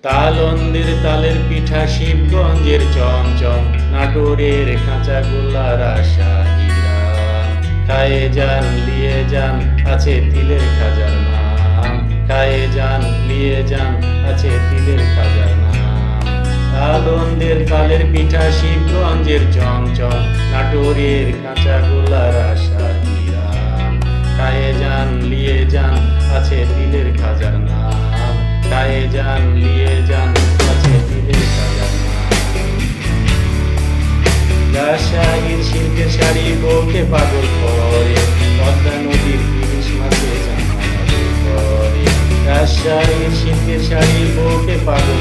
তালন্দির তালের পিঠা, শিবগঞ্জের চমচম, নাটোরের কাঁচাগোল্লা রাজশাহীরা। খায়ে যান লিয়ে যান আছে তিলের খাজার নাম, খায়ে যান লিয়ে যান আছে তিলের খাজার নাম। তালন্দির তালের পিঠা, শিবগঞ্জের চমচম, নাটোরের কাঁচাগোল্লা রাজশাহীরা। খায়ে যান লিয়ে যান আছে তিলের খাজার নাম, খায়ে যান লিয়ে যান আছে তিলের খাজার নাম। রাজশাহীর শিল্পের শাড়ি বউকে পাগল করে, পদ্মা নদীর ইলিশ মাছে জামাই করে। রাজশাহীর শিল্পের শাড়ি বউকে পাগল